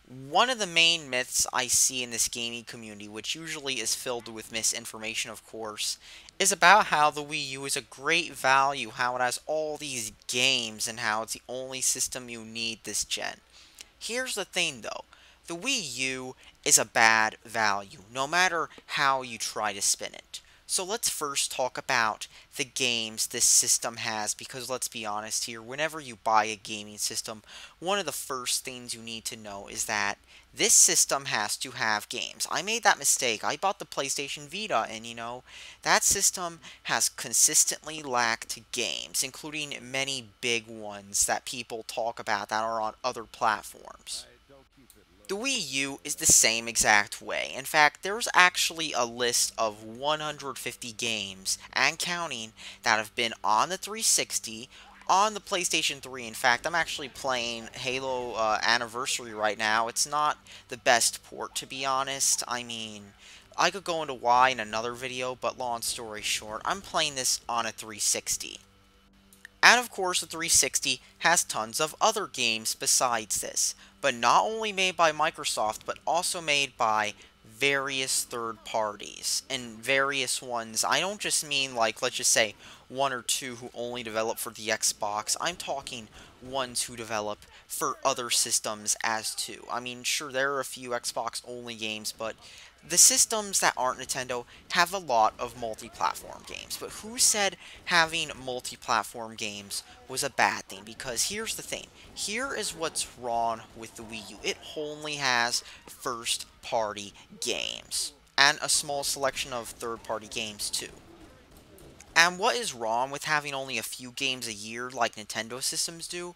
One of the main myths I see in this gaming community, which usually is filled with misinformation, of course, is about how the Wii U is a great value, how it has all these games, and how it's the only system you need this gen. Here's the thing though, the Wii U is a bad value, no matter how you try to spin it. So let's first talk about the games this system has, because let's be honest here, whenever you buy a gaming system, one of the first things you need to know is that this system has to have games. I made that mistake. I bought the PlayStation Vita, and that system has consistently lacked games, including many big ones that people talk about that are on other platforms. The Wii U is the same exact way. In fact, there's actually a list of 150 games and counting that have been on the 360, on the PlayStation 3. In fact, I'm actually playing Halo Anniversary right now. It's not the best port, to be honest. I mean, I could go into why in another video, but long story short, I'm playing this on a 360. And of course, the 360 has tons of other games besides this, but not only made by Microsoft, but also made by various third parties. And various ones, I don't just mean like, let's just say, one or two who only develop for the Xbox. I'm talking ones who develop for other systems as too. I mean, sure, there are a few Xbox only games, but the systems that aren't Nintendo have a lot of multi-platform games. But who said having multi-platform games was a bad thing? Because here's the thing. Here is what's wrong with the Wii U. It only has first-party games. And a small selection of third-party games, too. And what is wrong with having only a few games a year like Nintendo systems do?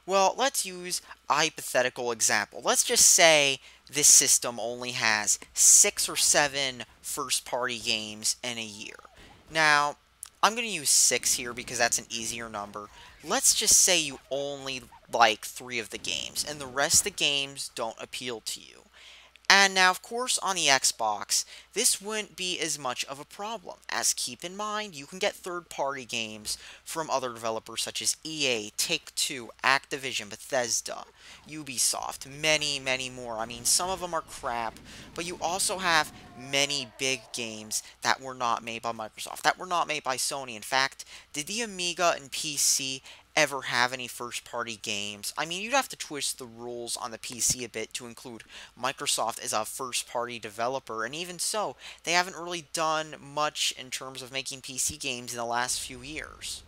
Well, let's use a hypothetical example. Let's just say this system only has 6 or 7 first-party games in a year. Now, I'm going to use 6 here because that's an easier number. Let's just say you only like 3 of the games, and the rest of the games don't appeal to you. And now, of course, on the Xbox, this wouldn't be as much of a problem, as keep in mind, you can get third-party games from other developers such as EA, Take-Two, Activision, Bethesda, Ubisoft, many, many more. I mean, some of them are crap, but you also have many big games that were not made by Microsoft, that were not made by Sony. In fact, did the Amiga and PC ever have any first-party games? I mean, you'd have to twist the rules on the PC a bit to include Microsoft as a first-party developer, and even so, they haven't really done much in terms of making PC games in the last few years.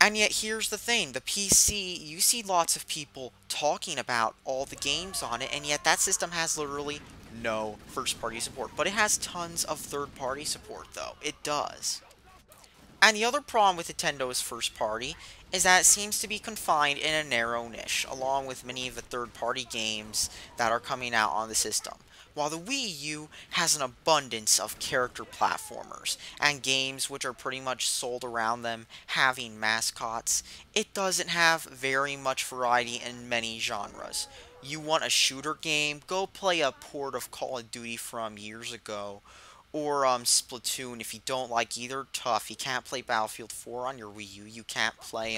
And yet, here's the thing, the PC, you see lots of people talking about all the games on it, and yet that system has literally no first-party support. But it has tons of third-party support, though. It does. And the other problem with Nintendo's first party is that it seems to be confined in a narrow niche, along with many of the third-party games that are coming out on the system. While the Wii U has an abundance of character platformers and games which are pretty much sold around them having mascots, it doesn't have very much variety in many genres. You want a shooter game? Go play a port of Call of Duty from years ago, or Splatoon. If you don't like either, tough. You can't play Battlefield 4 on your Wii U. You can't play,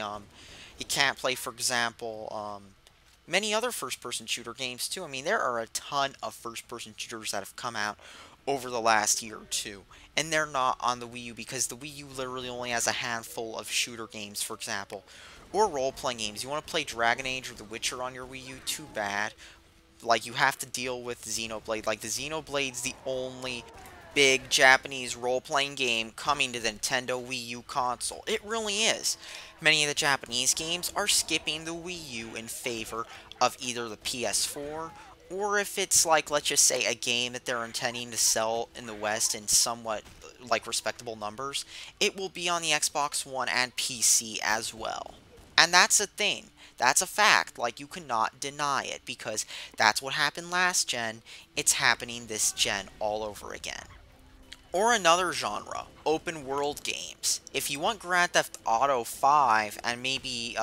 for example, many other first-person shooter games too. I mean, there are a ton of first-person shooters that have come out over the last year or two, and they're not on the Wii U because the Wii U literally only has a handful of shooter games, for example, or role-playing games. You want to play Dragon Age or The Witcher on your Wii U? Too bad. Like, you have to deal with Xenoblade. Like, the Xenoblade's the only big Japanese role-playing game coming to the Nintendo Wii U console. It really is. Many of the Japanese games are skipping the Wii U in favor of either the PS4, or if it's like, let's just say, a game that they're intending to sell in the West in somewhat, like, respectable numbers, it will be on the Xbox One and PC as well. And that's a thing. That's a fact. Like, you cannot deny it, because that's what happened last gen. It's happening this gen all over again. Or another genre, open world games. If you want Grand Theft Auto 5 and maybe,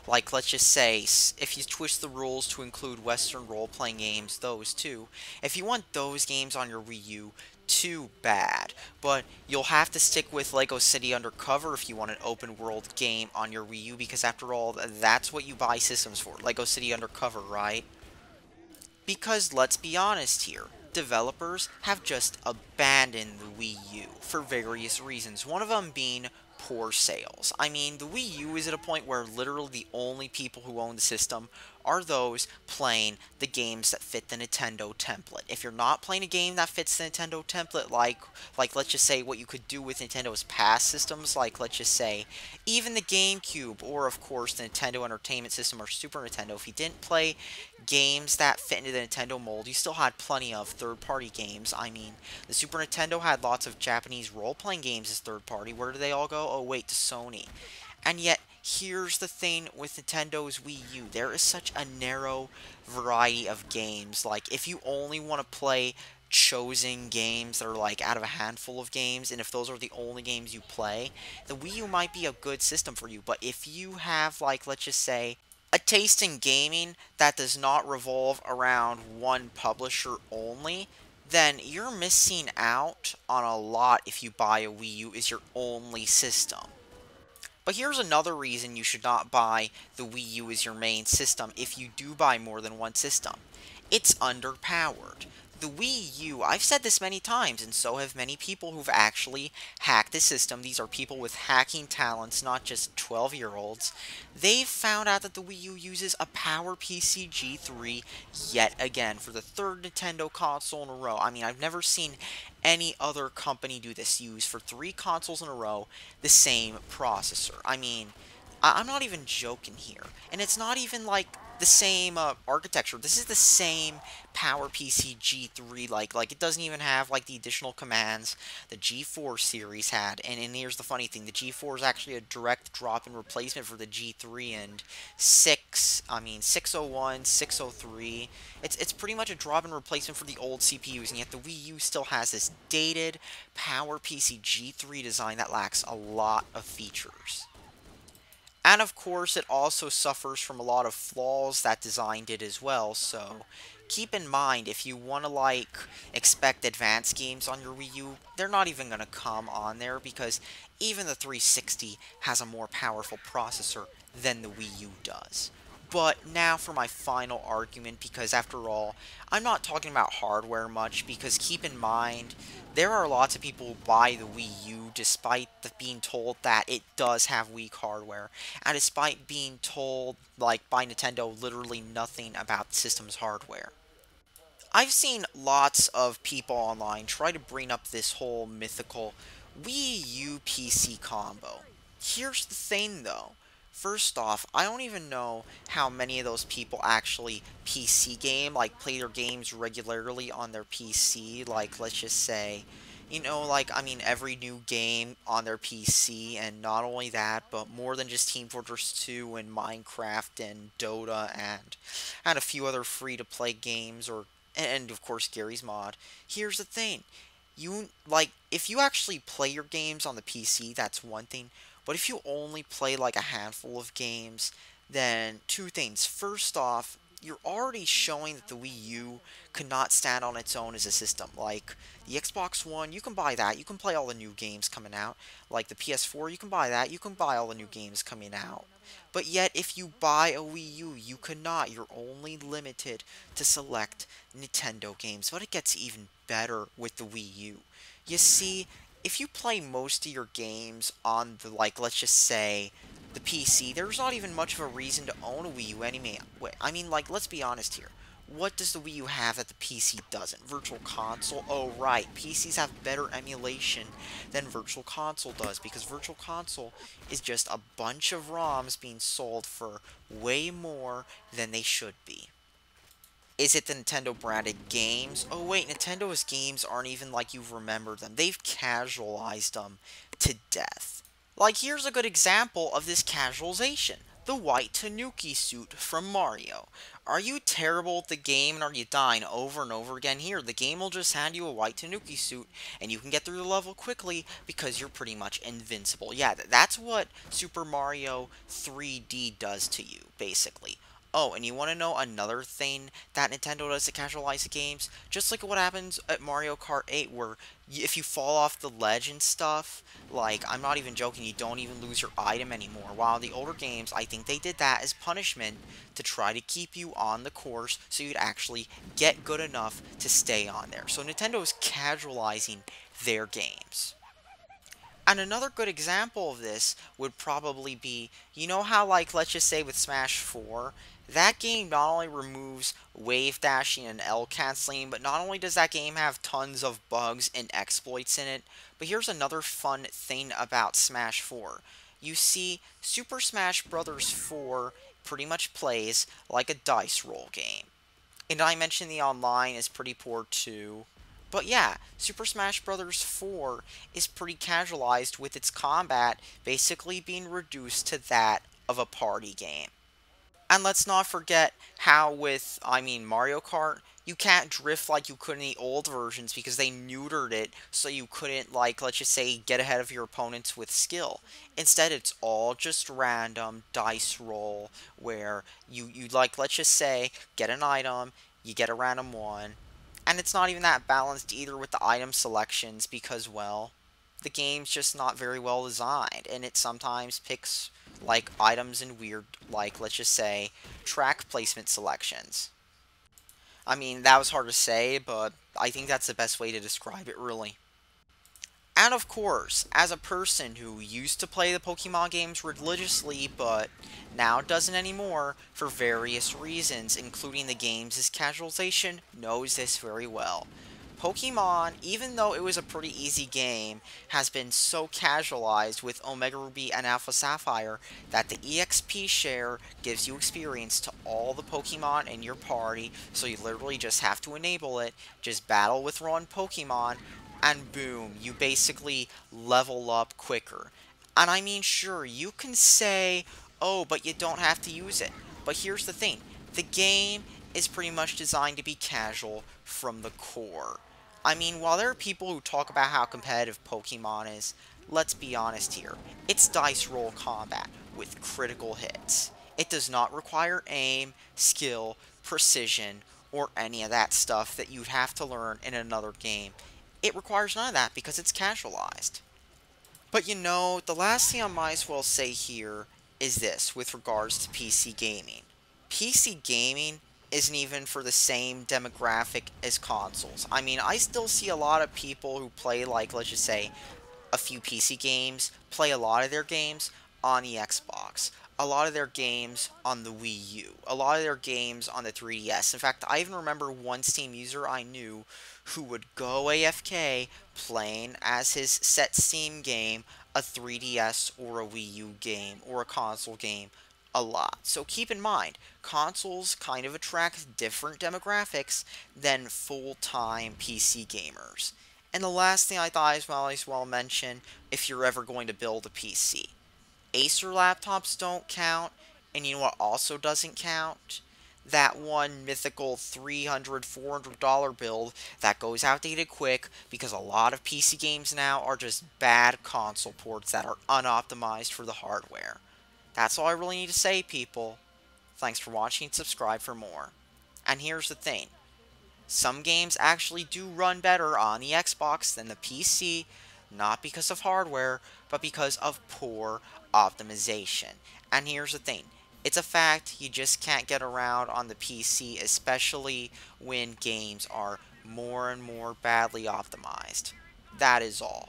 like, let's just say, if you twist the rules to include Western role-playing games, those too. If you want those games on your Wii U, too bad. But you'll have to stick with Lego City Undercover if you want an open world game on your Wii U, because after all, that's what you buy systems for. Lego City Undercover, right? Because let's be honest here, developers have just abandoned the Wii U for various reasons, one of them being poor sales. I mean, the Wii U is at a point where literally the only people who own the system are those playing the games that fit the Nintendo template. If you're not playing a game that fits the Nintendo template, like let's just say what you could do with Nintendo's past systems, like let's just say even the GameCube, or of course the Nintendo Entertainment System or Super Nintendo, if you didn't play games that fit into the Nintendo mold, you still had plenty of third-party games. I mean, the Super Nintendo had lots of Japanese role-playing games as third-party. Where do they all go? Oh, wait, to Sony. And yet, here's the thing with Nintendo's Wii U. There is such a narrow variety of games. Like, if you only want to play chosen games that are like out of a handful of games, and if those are the only games you play, the Wii U might be a good system for you. But if you have, like, let's just say, a taste in gaming that does not revolve around one publisher only, then you're missing out on a lot if you buy a Wii U as your only system. But here's another reason you should not buy the Wii U as your main system if you do buy more than one system. It's underpowered. The Wii U, I've said this many times, and so have many people who've actually hacked the system. These are people with hacking talents, not just 12-year-olds. They've found out that the Wii U uses a PowerPC G3 yet again for the third Nintendo console in a row. I mean, I've never seen any other company do this, use for 3 consoles in a row the same processor. I mean, I'm not even joking here. And it's not even like the same architecture. This is the same PowerPC G3. Like it doesn't even have like the additional commands the G4 series had. And here's the funny thing: the G4 is actually a direct drop-in replacement for the G3 and 601, 603. It's pretty much a drop-in replacement for the old CPUs, and yet the Wii U still has this dated PowerPC G3 design that lacks a lot of features. And of course, it also suffers from a lot of flaws that design did as well, so keep in mind if you want to expect advanced games on your Wii U, they're not even going to come on there because even the 360 has a more powerful processor than the Wii U does. But now for my final argument, because after all, I'm not talking about hardware much, because keep in mind, there are lots of people who buy the Wii U despite being told that it does have weak hardware, and despite being told, like, by Nintendo, literally nothing about the system's hardware. I've seen lots of people online try to bring up this whole mythical Wii U PC combo. Here's the thing though. First off, I don't even know how many of those people actually PC game, like play their games regularly on their PC, like let's just say, I mean, every new game on their PC, and not only that, but more than just Team Fortress 2 and Minecraft and Dota and a few other free-to-play games, and of course Gary's Mod. Here's the thing. If you actually play your games on the PC, that's one thing, but if you only play like a handful of games, then two things. First off, you're already showing that the Wii U could not stand on its own as a system. Like, the Xbox One, you can buy that. You can play all the new games coming out. Like, the PS4, you can buy that. You can buy all the new games coming out. But yet, if you buy a Wii U, you cannot. You're only limited to select Nintendo games. But it gets even better with the Wii U. You see, if you play most of your games on the, like, let's just say, the PC, there's not even much of a reason to own a Wii U anyway. I mean, like, let's be honest here. What does the Wii U have that the PC doesn't? Virtual Console? Oh, right. PCs have better emulation than Virtual Console does, because Virtual Console is just a bunch of ROMs being sold for way more than they should be. Is it the Nintendo branded games? Oh wait, Nintendo's games aren't even like you remember them. They've casualized them to death. Like, here's a good example of this casualization. The white Tanuki suit from Mario. Are you terrible at the game and are you dying over and over again? Here, the game will just hand you a white Tanuki suit and you can get through the level quickly because you're pretty much invincible. Yeah, that's what Super Mario 3D does to you, basically. Oh, and you want to know another thing that Nintendo does to casualize the games? Just like what happens at Mario Kart 8, where if you fall off the ledge and stuff, like, I'm not even joking, you don't even lose your item anymore. While in the older games, I think they did that as punishment to try to keep you on the course so you'd actually get good enough to stay on there. So Nintendo is casualizing their games. And another good example of this would probably be, you know how, like, let's just say with Smash 4, that game not only removes wave dashing and L canceling, but not only does that game have tons of bugs and exploits in it, but here's another fun thing about Smash 4. You see, Super Smash Bros. 4 pretty much plays like a dice roll game. And I mentioned the online is pretty poor too. But yeah, Super Smash Bros. 4 is pretty casualized with its combat basically being reduced to that of a party game. And let's not forget how with, Mario Kart, you can't drift like you could in the old versions because they neutered it so you couldn't, like, let's just say, get ahead of your opponents with skill. Instead, it's all just random dice roll where you like, let's just say, get an item, you get a random one, and it's not even that balanced either with the item selections because, well, the game's just not very well designed, and it sometimes picks like items in weird, like, let's just say, track placement selections. I mean, that was hard to say, but I think that's the best way to describe it, really. And of course, as a person who used to play the Pokemon games religiously, but now doesn't anymore for various reasons, including the games' casualization, knows this very well. Pokemon, even though it was a pretty easy game, has been so casualized with Omega Ruby and Alpha Sapphire that the EXP share gives you experience to all the Pokemon in your party, so you literally just have to enable it, just battle with one Pokemon, and boom, you basically level up quicker. And I mean, sure, you can say, oh, but you don't have to use it. But here's the thing, the game is pretty much designed to be casual from the core. I mean, while there are people who talk about how competitive Pokemon is, let's be honest here. It's dice roll combat with critical hits. It does not require aim, skill, precision, or any of that stuff that you'd have to learn in another game. It requires none of that because it's casualized. But you know, the last thing I might as well say here is this with regards to PC gaming. PC gaming isn't even for the same demographic as consoles. I mean, I still see a lot of people who play, like, let's just say, a few PC games, play a lot of their games on the Xbox, a lot of their games on the Wii U, a lot of their games on the 3DS. In fact, I even remember one Steam user I knew who would go AFK playing as his set Steam game a 3DS or a Wii U game or a console game a lot. So keep in mind, consoles kind of attract different demographics than full-time PC gamers. And the last thing I thought as well mention, if you're ever going to build a PC. Acer laptops don't count, and you know what also doesn't count? That one mythical $300, $400 build that goes outdated quick because a lot of PC games now are just bad console ports that are unoptimized for the hardware. That's all I really need to say, people. Thanks for watching and subscribe for more. And here's the thing. Some games actually do run better on the Xbox than the PC, not because of hardware, but because of poor optimization. And here's the thing. It's a fact you just can't get around on the PC, especially when games are more and more badly optimized. That is all.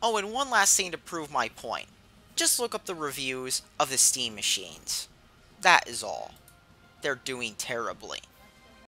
Oh, and one last thing to prove my point. Just look up the reviews of the Steam machines. That is all. They're doing terribly.